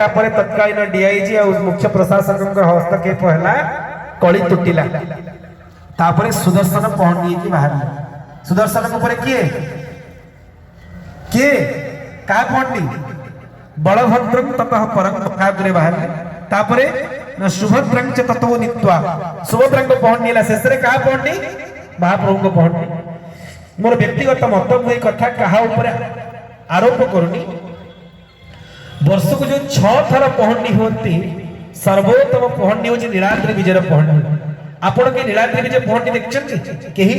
तत्कालीन डीआईजी और मुख्य प्रशासक हस्तक्षेप है कली तुटिला सुदर्शन पहंडी की बाहर सुदर्शन किए किए क्या पहंडी बलभद्र ततः परम बाहर सुभद्र तत्व नीत्वा सुभद्रा पहंडी शेष में क्या पहंडी महाप्रभु को पहंडी मोर व्यक्तिगत मत मुझे कथा क्या आरोप करूनी वर्ष को जो 6 थर पहंडी होती सर्वोत्तम पहंडी हूँ नीलाद्रि विजय पहंडी आपण के नीलाद्रि विजय पहंडी देखते कहीं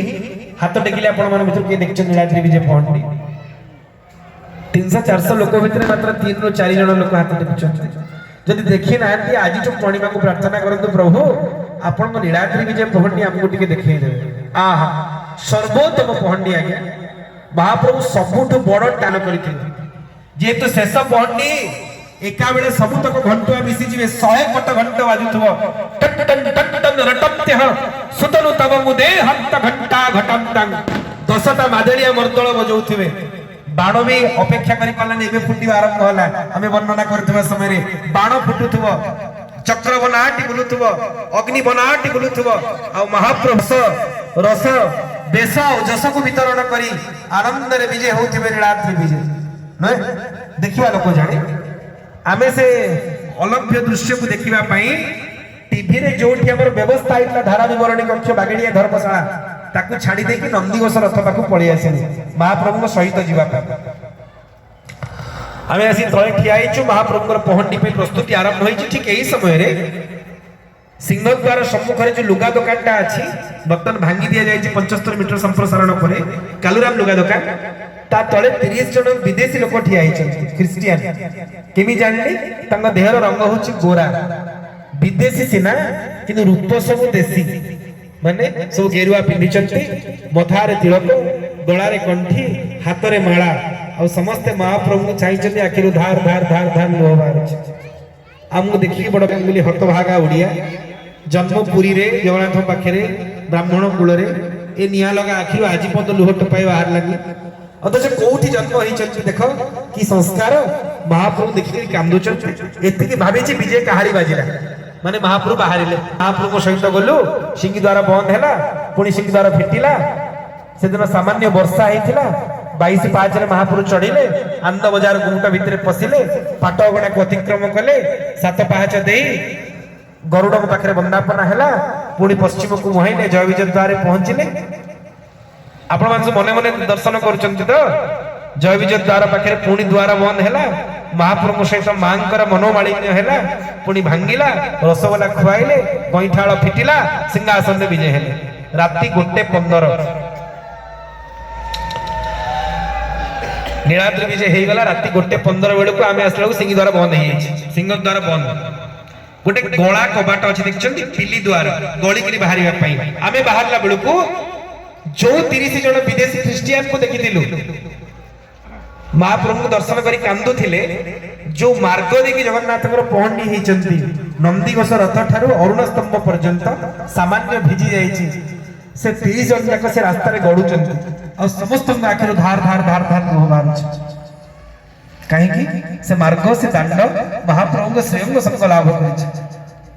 हाथ टेकिले आपण मान भीतर के देखते नीलाद्रि विजय पहंडी 300-400 लोक भितर मात्र 3 ରୁ 4 जन लोक हाथ टेकुछन्ते जदि देखि नांती आज जो पूर्णिमा को प्रार्थना करंतु प्रभु आपण को नीलाद्रि विजय पहंडी हमको टिके देखै देबे आहा सर्वोत्तम पहंडी आगे महाप्रभु सबुठ बड़ दान करथिले जेहेतु शेष पहंडी एका बेले सबुतक घंटा मिसी जीवे 100 कट घंटा बाजुथबो टट टन टट टन रटप्त्यः सुतनु तव मुदे हंत घंटा घटंतं दशटा मादलिया मर्दळ बजौथिबे बाण भी अपेक्षा करि पालानी एबे फुटिबा आरंभ होला हमें वर्णना करथबा समय रे बाण फुटुथबो चक्र बनाटी बुलुथबो अग्नि बनाटी बुलुथबो आ महाप्रभु रस बेस जस को वितरण करी आनंद रे विजय होथिबे नीलाद्रि विजय न देखिबा लोक जाने आमे से अलभ्य दृश्य को देखिबा पई टीवी रे जोठी हमर व्यवस्था इतला धारा विवरणी कक्ष बागेडिया धर्मशाला ताकू छाड़ी दे कि नंदीघोष रथ पाखु पळि आसिले महाप्रभु सहित जीवा आमे आसी तळे ठिया आइछु महाप्रभु पहंडी पे प्रस्तुति आरंभ होइछि ठीक एही समय रे सिंहद्वार सम्मुख रे जो लुगा दुकानटा अछि बर्तन भांगी दिया जाइछि 75 मीटर संप्रसारण परे कालुराम लुगा दुकान ता तळे 30 जन विदेशी लोक ठिया आइछन्ति क्रिश्चियन केमी जानली तंग देहर रंग होछि गोरा विदेशी सिना किंतु रूप सब देशी माने सब गेरुआ पिंधिचंती मथारे तिलक गळारे कंठी हातरे माळा आ समस्त महाप्रभु चाहिचंती आखिरु धार धार धार धार लोह बारुछि हमको देखि बड़ गांगुली हतभागा उड़िया जन्म पुरी रे जगन्नाथ पाखरे ब्राह्मण कुल रे ए निया लगा आखिरु आजि पद लुह टपाई बाहर लागी अथच कोठी जन्म होइचंती देखो कि संस्कार महाप्रभु देखि कांदुचंती एतिकी भाबेछि विजय कहारी बाजिला माने महाप्रभु बाहरिले महाप्रभु सहित गलु सिंह द्वार बंद हैला पुणी सिंह द्वार फिटिला से दिन सामान्य वर्षा हेतिला 22-5 रे महाप्रभु चढ़िले आनंद बाजार गुमटा भितरे पसिले पाट अगणा को अतिक्रम कले 7 पाहाच देई गरुड़ पाखरे वंदापना हैला पुणी पश्चिम को मुहाइले जय विजय द्वार पहुंचिले आपण मानस मने मने दर्शन करचंती तो जय विजय द्वार पाखरे पुणी द्वार बंद हैला महाप्रभु सहित मांकर मनोमालिन्य हैला पुणी भांगिला रसगोला खुआइले गईठाल फिटिला सिंहासन में विजय हेले राति 1:15 नीलाद्रि विजय हे गला राति 1:15 बेले को आमे आसला सिंह द्वार बंद हे सिंह द्वार बंद गोटे गोला कबाट अछि देखछंती पिली द्वार गळी करी बाहरिया पई आमे बाहरला बेले को जो 30 जन विदेशी क्रिश्चियन को देखिथिलु महाप्रभु दर्शन करी कांदु थिले जो मार्ग देखि जगन्नाथ पहंडी हेचंती नंदीघोष रथ ठारू अरुण स्तंभ पर्यंत सामान्य भिजी जाइछि से 30 जन जाक से रास्ता रे गडुचंती और समस्त आखिर धार धार धार धार लोह बारुछि काहे कि से मार्ग से दांड महाप्रभु को स्वयं संग लाभ करिछि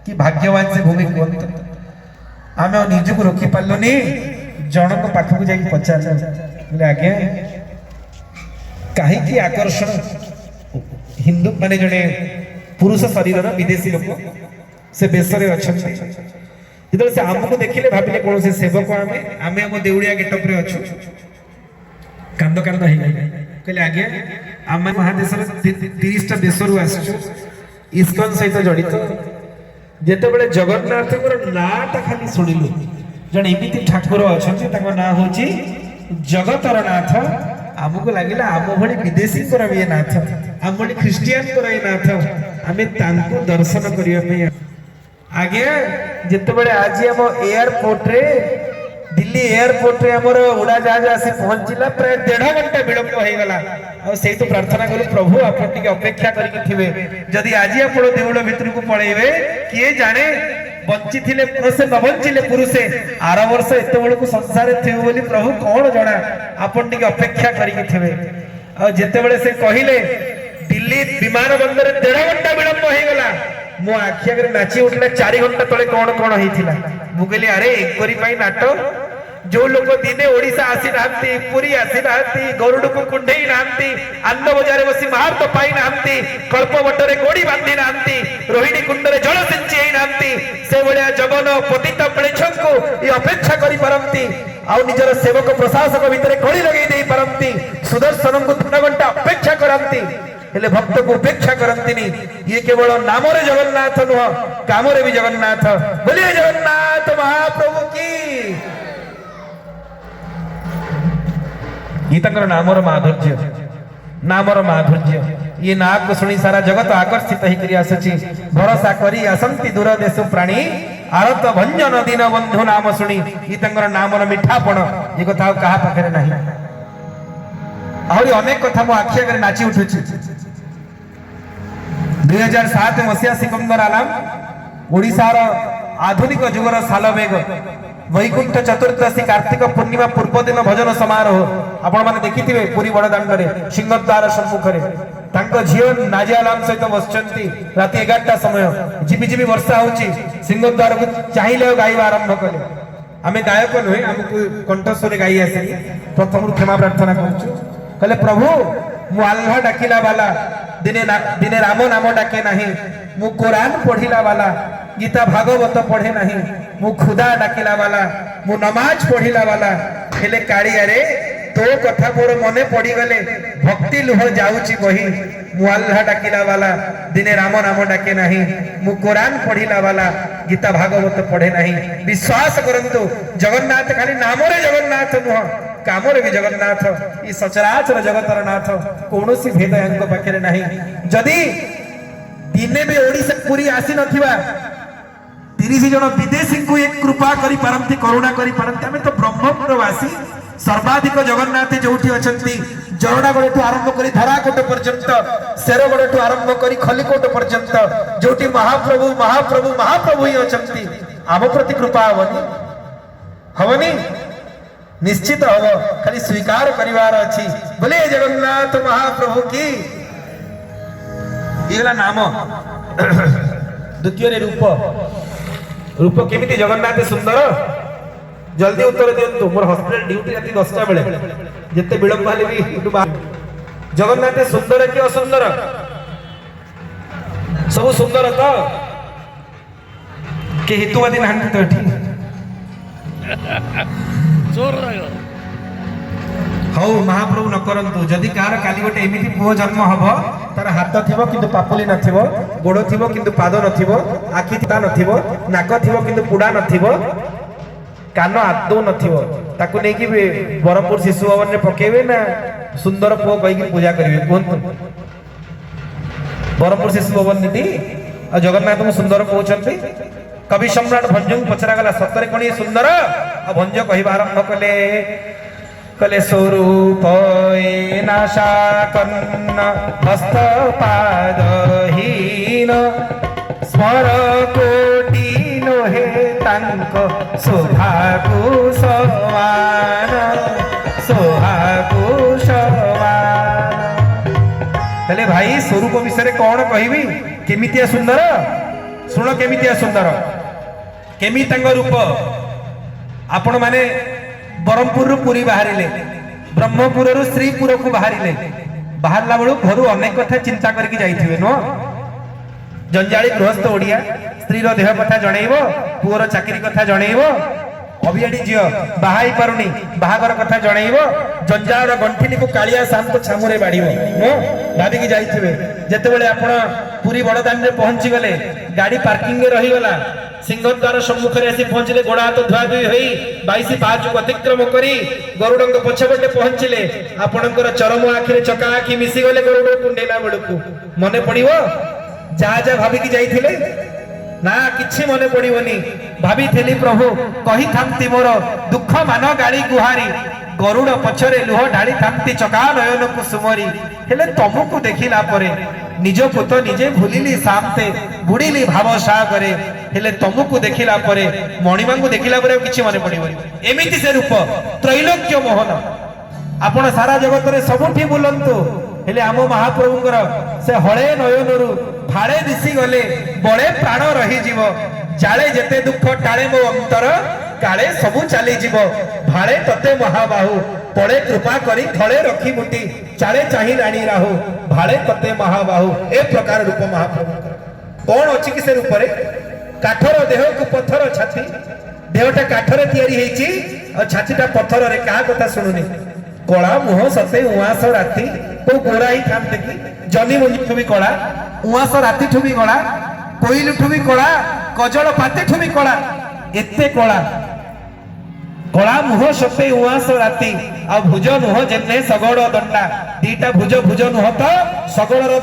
कि भाग्यवान से भूमि कोंत आमे निज को रोकी पालुनी जनक पाख को जाई पचार बोले आगे काहे कि आकर्षण हिंदू माने जने पुरुष शरीर विदेशी लोक से बेसरे अछंती जदि से हमको देखिले भाबिले कोन से सेवक आमे आमे हम देउड़िया गेटअप रे अछु कांद कांद हे कहले आगे आमे महादेश रे 30 टा देश रु आसछु इस्कन सहित जड़ित जेते बेले जगन्नाथ को नाटा खाली सुनिलु जने एमिति ठाकुर अछंती ताको ना होची जगतर नाथ हमको लगिला आम भली विदेशी भी नाथ आम भली क्रिश्चियन नाथ आमे तांको दर्शन करिया आगे जिते बड़े आज हम एयरपोर्ट रे दिल्ली एयरपोर्ट रे हमर उड़ा जहाज आसी पहुंचला प्राय 1.5 घंटा विलंब हो गला और सेही तो प्रार्थना करू प्रभु आपण टिके अपेक्षा करिके थिबे जदि आज आपण देउळ भितर को पळेबे किए जाने बंची थिले पुरुष न बंचिले पुरुषे आर वर्ष एते बेल को संसार थे बोली प्रभु कौन जना आपण टिके अपेक्षा करिके थिबे आ जेते बेले से कहिले दिल्ली विमान बंदर 1.5 घंटा विलंब हो गला मो आखि आगे नाची उठला 4 घंटा तले कौन कौन होइथिला मु कहली अरे एकरी पई नाटक जो लोग दिने ओडिशा आसी नांती पुरी आसी नांती गरुड़ को कुंडई नांती अन्न बजारे बसी महार तो पाई नांती कल्प बटरे गोड़ी बांधी नांती रोहिणी कुंडरे जल सिंची नांती से भलिया जगन पतित प्लेछंको ये अपेक्षा करि परंती आ निजर सेवक प्रशासक भितर कड़ी लगे दे परंती सुदर्शन को 3 घंटा अपेक्षा करंती हेले भक्त को उपेक्षा करंतिनी ये केवल नाम रे जगन्नाथ नुह काम रे भी जगन्नाथ बोलिए जगन्नाथ महाप्रभु की ये तंकर नामर माधुर्य ये ना को सुनी सारा जगत आकर्षित ही करी आसची भरोसा करी असंति दूर देश प्राणी आरत भंजन दिन बंधु नाम सुनी ये तंकर नामर मिठापण ये कथा कहा पाखरे नाही आहरी अनेक कथा मो आखि आगे नाची उठुची 2007 मसिया सिकंदर आलाम ओडिशार आधुनिक जुगर सालमेघ वैकुंठ चतुर्दशी कार्तिक पूर्णिमा पूर्व दिन भजन समारोह आपण माने देखिथिबे पुरी बड़दांड रे सिंहद्वार सम्मुख रे तांको झियो नाजियालाम सहित बसचंती राति 11टा समय जिबि जिबि वर्षा होची सिंहद्वार को चाहिले गाइबा आरंभ कले आमे गायक नहे हमकु कंठस्वर गाई आसे प्रथम क्षमा प्रार्थना करछु कहले प्रभु मु आल्हा डाकिला वाला दिने राम नाम डाके नाही मु कुरान पढ़िला वाला गीता भागवत पढ़े नहीं मु खुदा डाकिला वाला मु नमाज पढ़िला वाला हेले कालिया रे तो कथा मोर मने पड़ी गले भक्ति लुह जाउची बही मु अल्लाह डाकिला वाला दिने राम नाम डाके नहीं मु कुरान पढ़िला वाला गीता भागवत पढ़े नहीं विश्वास करंतु जगन्नाथ खाली नाम रे जगन्नाथ नुह काम रे भी जगन्नाथ ई सचराचर जगतर नाथ कोनोसी भेद यांको पाखरे नहीं जदी दिने भी ओडिसा पुरी आसी नथिबा 30 जन विदेशी को एक कृपा करी पारंती करुणा करी पारंती हमें तो ब्रह्मपुरवासी सर्वाधिक जगन्नाथ जोठी अछंती जरणागढ़ आरंभ करी धराकोट पर्यंत शेरगढ़ आरंभ करी खलिकोट पर्यंत जोठी महाप्रभु महाप्रभु महाप्रभु ही अछंती आम प्रति कृपा हवनी निश्चित हव खाली स्वीकार करिवार अछि बोले जगन्नाथ महाप्रभु की इगला नाम द्वितीय रे रूप केमिति जगन्नाथ सुंदर जल्दी उत्तर दियंतु मोर हॉस्पिटल ड्यूटी राति 10टा बेले जते विलंब हाले भी जगन्नाथ सुंदर कि असुंदर सब सुंदर तो के हेतुवादी नाहंती तो ठीक जोर लागो हौ महाप्रभु न करंतु जदि कार काली गोटे एमिति पुओ जन्म हबो तार हाथ थिबो किंतु पापुली नथिबो गोड़ थिबो किंतु पाद नथिबो आखि ता नथिबो नाक थिबो किंतु पुडा नथिबो कान आदौ नथिबो ताकु नै कि बरमपुर शिशु भवन रे पकेबे ना सुंदर पुओ कहि कि पूजा करिवे कोन बरमपुर शिशु भवन नीति आ जगन्नाथ को सुंदर कहउछंती कवि सम्राट भंजु पचरा गला सतरे कोनी सुंदर आ भंज कहिबा आरंभ कले कले स्वरूप नाशा कन्न हस्त पादहीन स्मर कोटि नोहे तांक शोभाकु समान कले भाई स्वरूप विषय कौन कहबी केमितिया सुंदर शुण केमितिया सुंदर केमी तांग रूप आपण माने बरमपुर रु पुरी बाहरिले ब्रह्मपुर रु श्रीपुर को बाहरिले बाहरला बेलू घर अनेक कथा चिंता करके जाइथिबे नो जंजाली गृहस्थ ओडिया स्त्री रो देह कथा जणैबो पुअर चाकरी कथा जणैबो अभियाडी जियो बाहाई पारुनी बाहागर कथा जणैबो जंजाल गंठिनी को कालिया शाम को छामुरे बाड़ीबो नो भाबी की जाइथिबे जेते बेले आपण पुरी बड़दान रे पहुंची गले गाड़ी पार्किंग रे रही गला सिंहद्वार सम्मुख रे आसी पहुंचले गोड़ा हाथ धुआ धुई होई 22 पाँच को अतिक्रम करी गरुडंग पछपटे पहुंचले आपणकर चरम आखिरे चका आखि मिसी गले गरुड कुंडेला बेलकू मने पड़िबो जा जा भाबी की जाइथिले ना किछि मने पड़िबोनी भाबी थेली प्रभु कहि थांती मोर दुख मान गाड़ी गुहारी गरुड़ पछरे लुह ढाली थांती चका नयन कुसुमरी हेले तमको देखिला परे निज पुत निजे भूलिली सामते बुड़ीली भाव सागरे हेले तमको देखिला परे मणिमा को देखिला परे किछि मने पड़िबोनी एमिति से रूप त्रैलोक्य मोहन आपण सारा जगत रे सबुठी बुलंतु हेले आम महाप्रभुंकर से हळे नयनरु फाळे दिसी गले बळे प्राण रही जीव जाळे जेते दुख टाळे मो अंतर काळे सबु चाली जीव भाळे तते महाबाहु पड़े कृपा करी थळे रखी मुटी चाळे चाही राणी राहु भाळे तते महाबाहु ए प्रकार रूप महाप्रभु कौन अछि कि से रूप रे काठर देह को पत्थर छाती देहटा काठरे तैयारी हेची और छातीटा पत्थर रे कहा कथा सुनुनी कला मुह सते उआस राती को गोरा ही खाते कि जनी मुनि ठुबी कला उआस राती ठुबी कला कोइल ठुबी कला कजल पाते ठुबी कला एते कला कला मुह सते उआस राती आ भुज नुह जेने सगड़ दंडा दीटा भुज भुज नुह तो सगड़